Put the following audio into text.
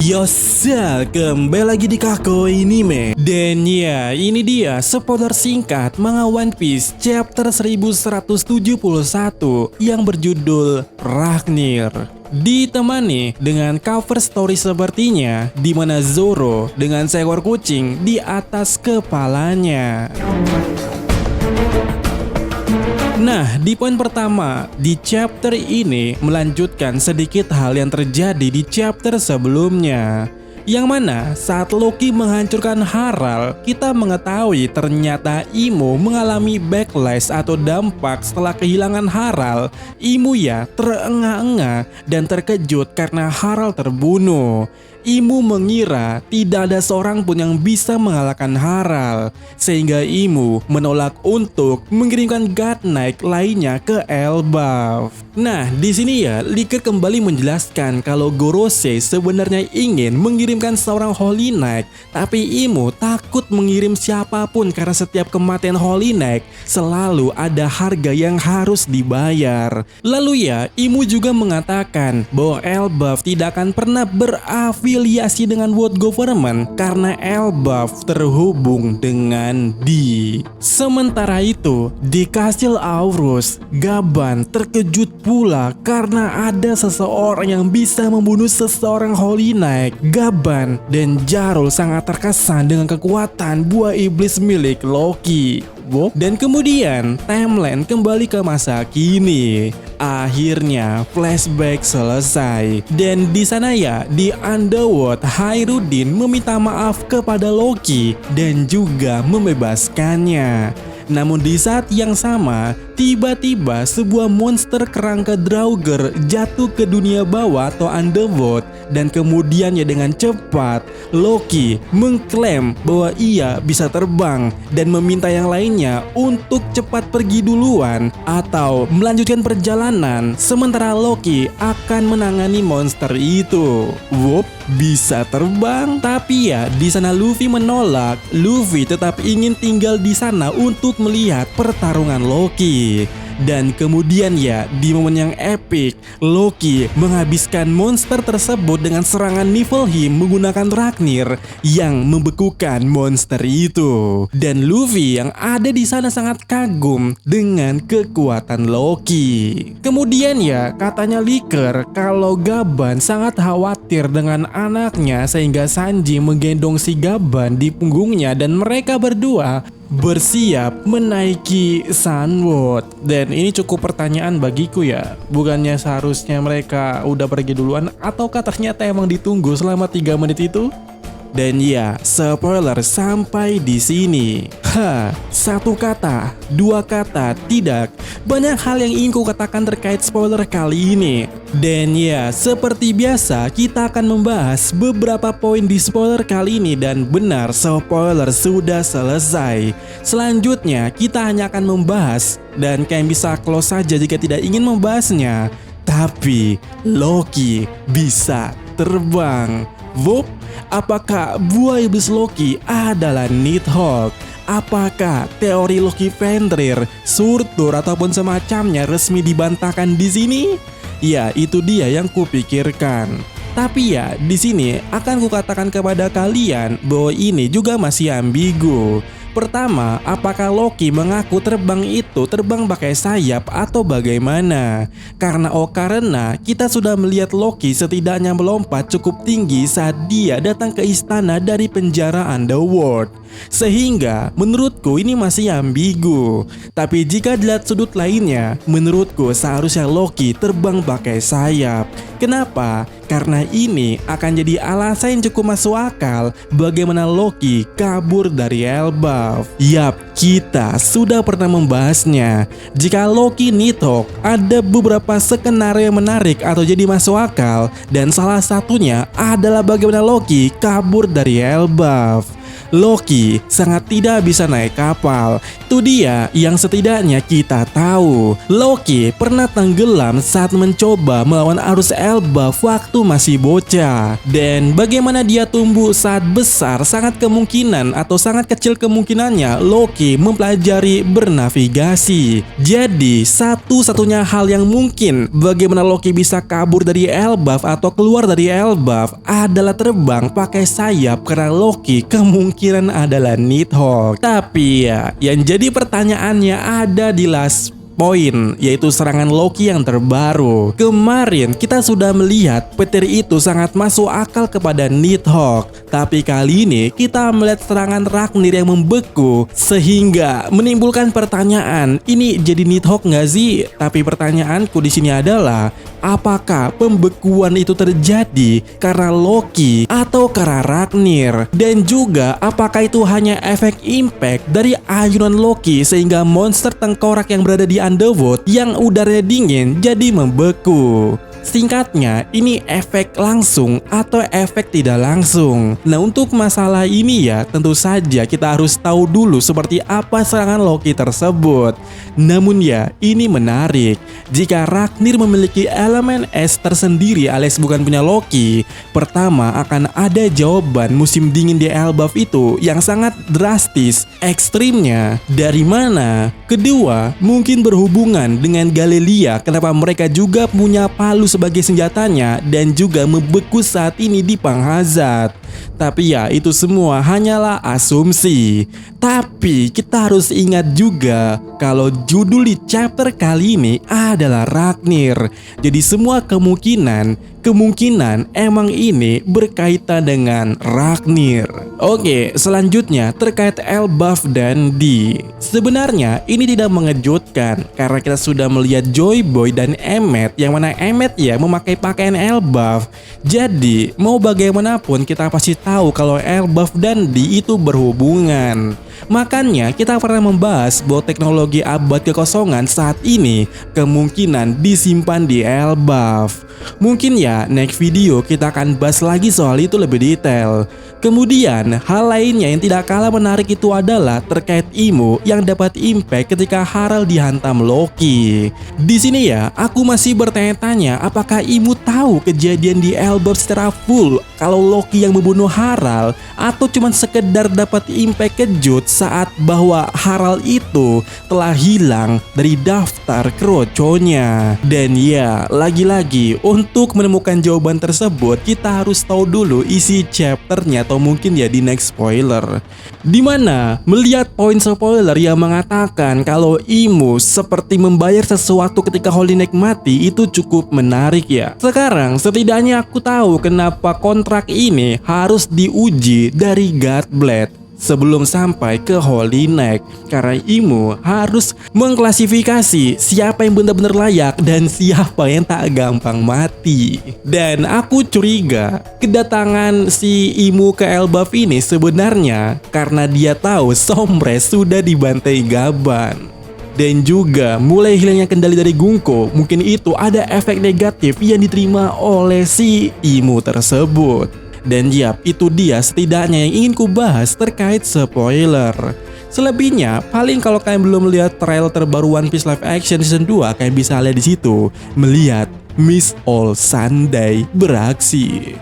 Yosel, kembali lagi di Kako Anime. Dan ya, ini dia spoiler singkat manga One Piece chapter 1171 yang berjudul Ragnir. Ditemani dengan cover story sepertinya, di mana Zoro dengan seekor kucing di atas kepalanya. Nah, di poin pertama, di chapter ini melanjutkan sedikit hal yang terjadi di chapter sebelumnya. Yang mana saat Loki menghancurkan Harald, kita mengetahui ternyata Imo mengalami backlash atau dampak setelah kehilangan Harald. Imo ya terengah-engah dan terkejut karena Harald terbunuh. Imo mengira tidak ada seorang pun yang bisa mengalahkan Harald, sehingga Imo menolak untuk mengirimkan God Knight lainnya ke Elbaf. Nah, di sini ya, Licker kembali menjelaskan kalau Gorosei sebenarnya ingin mengirimkan seorang Holy Knight, tapi Imo takut mengirim siapapun karena setiap kematian Holy Knight selalu ada harga yang harus dibayar. Lalu ya, Imo juga mengatakan bahwa Elbaf tidak akan pernah berafiliasi dengan World Government karena Elbaf terhubung dengan D. Sementara itu, di Kastil Aurus, Gaban terkejut pula karena ada seseorang yang bisa membunuh seseorang Holy Knight. Gaban dan Jarul sangat terkesan dengan kekuatan buah iblis milik Loki. Dan kemudian timeline kembali ke masa kini. Akhirnya flashback selesai. Dan di sana ya, di Underworld, Hairudin meminta maaf kepada Loki dan juga membebaskannya. Namun di saat yang sama, tiba-tiba sebuah monster kerangka Draugr jatuh ke dunia bawah atau Underworld. Dan kemudian ya dengan cepat Loki mengklaim bahwa ia bisa terbang dan meminta yang lainnya untuk cepat pergi duluan atau melanjutkan perjalanan, sementara Loki akan menangani monster itu. Bisa terbang, tapi ya di sana Luffy menolak. Luffy tetap ingin tinggal di sana untuk melihat pertarungan Loki. Dan kemudian ya, di momen yang epic, Loki menghabiskan monster tersebut dengan serangan Niflheim menggunakan Ragnir yang membekukan monster itu. Dan Luffy yang ada di sana sangat kagum dengan kekuatan Loki. Kemudian ya, katanya Licker kalau Gaban sangat khawatir dengan anaknya sehingga Sanji menggendong si Gaban di punggungnya dan mereka berdua bersiap menaiki Sunwood. Dan ini cukup pertanyaan bagiku ya, bukannya seharusnya mereka udah pergi duluan ataukah ternyata emang ditunggu selama 3 menit itu? Dan ya, spoiler sampai di sini. Satu kata, dua kata, tidak. Banyak hal yang ingin ku katakan terkait spoiler kali ini. Dan ya, seperti biasa kita akan membahas beberapa poin di spoiler kali ini. Dan benar, spoiler sudah selesai. Selanjutnya kita hanya akan membahas, dan kalian bisa close saja jika tidak ingin membahasnya. Tapi Loki bisa terbang. Apakah buah iblis Loki adalah Nighthawk? Apakah teori Loki Fenrir, Surtur ataupun semacamnya resmi dibantahkan di sini? Ya, itu dia yang kupikirkan. Tapi ya, di sini akan kukatakan kepada kalian bahwa ini juga masih ambigu. Pertama, apakah Loki mengaku terbang pakai sayap atau bagaimana? Karena kita sudah melihat Loki setidaknya melompat cukup tinggi saat dia datang ke istana dari penjara Underworld. Sehingga menurutku ini masih ambigu. Tapi jika dilihat sudut lainnya, menurutku seharusnya Loki terbang pakai sayap. Kenapa? Karena ini akan jadi alasan yang cukup masuk akal bagaimana Loki kabur dari Elbaf. Yap, kita sudah pernah membahasnya. Jika Loki Nighthawk, ada beberapa skenario yang menarik atau jadi masuk akal. Dan salah satunya adalah bagaimana Loki kabur dari Elbaf. Loki sangat tidak bisa naik kapal. Itu dia yang setidaknya kita tahu. Loki pernah tenggelam saat mencoba melawan arus Elbaf waktu masih bocah. Dan bagaimana dia tumbuh saat besar, sangat kemungkinan atau sangat kecil kemungkinannya Loki mempelajari bernavigasi. Jadi satu-satunya hal yang mungkin bagaimana Loki bisa kabur dari Elbaf atau keluar dari Elbaf adalah terbang pakai sayap, karena Loki kemungkinan adalah Nighthawk. Tapi ya, yang jadi pertanyaannya ada di last poin, yaitu serangan Loki yang terbaru. Kemarin kita sudah melihat petir itu sangat masuk akal kepada Nighthawk, tapi kali ini kita melihat serangan Ragnir yang membeku sehingga menimbulkan pertanyaan, ini jadi Nighthawk nggak sih? Tapi pertanyaanku di sini adalah, apakah pembekuan itu terjadi karena Loki atau karena Ragnir? Dan juga apakah itu hanya efek impact dari ayunan Loki sehingga monster tengkorak yang berada di Underworld yang udaranya dingin jadi membeku? Singkatnya, ini efek langsung atau efek tidak langsung. Nah, untuk masalah ini ya, tentu saja kita harus tahu dulu seperti apa serangan Loki tersebut. Namun ya, ini menarik. Jika Ragnir memiliki elemen es tersendiri alias bukan punya Loki, pertama akan ada jawaban musim dingin di Elbaf itu yang sangat drastis, ekstrimnya dari mana? Kedua, mungkin berhubungan dengan Galelia, kenapa mereka juga punya palu sebagai senjatanya dan juga membeku saat ini di Panghazard. Tapi ya, itu semua hanyalah asumsi. Tapi kita harus ingat juga kalau judul di chapter kali ini adalah Ragnir. Jadi semua kemungkinan emang ini berkaitan dengan Ragnir. Oke, selanjutnya terkait Elbaf dan D. Sebenarnya ini tidak mengejutkan karena kita sudah melihat Joy Boy dan Emmet, yang mana Emmet ya memakai pakaian Elbaf. Jadi mau bagaimanapun kita pasti tahu kalau Elbaf dan D itu berhubungan. Makanya kita pernah membahas bahwa teknologi abad kekosongan saat ini kemungkinan disimpan di Elbaf. Mungkin ya next video kita akan bahas lagi soal itu lebih detail. Kemudian hal lainnya yang tidak kalah menarik itu adalah terkait Imo yang dapat impact ketika Harald dihantam Loki. Di sini ya aku masih bertanya-tanya, apakah Imo tahu kejadian di Elbaf secara full kalau Loki yang membunuh Harald, atau cuma sekedar dapat impact kejut saat bahwa Harald itu telah hilang dari daftar kroconya. Dan ya, lagi-lagi untuk menemukan jawaban tersebut kita harus tahu dulu isi chapternya, atau mungkin ya di next spoiler, dimana melihat poin spoiler yang mengatakan kalau Imo seperti membayar sesuatu ketika Holy Knight mati, itu cukup menarik ya. Sekarang setidaknya aku tahu kenapa kontrak ini harus diuji dari Godblade sebelum sampai ke Holy Knight, karena Imo harus mengklasifikasi siapa yang benar-benar layak dan siapa yang tak gampang mati. Dan aku curiga kedatangan si Imo ke Elbaf ini sebenarnya karena dia tahu Sombres sudah dibantai Gaban. Dan juga mulai hilangnya kendali dari Gungko, mungkin itu ada efek negatif yang diterima oleh si Imo tersebut. Dan yap, itu dia setidaknya yang ingin ku bahas terkait spoiler. Selebihnya, paling kalau kalian belum melihat trailer terbaru One Piece live action season 2, kalian bisa lihat di situ melihat Miss All Sunday beraksi.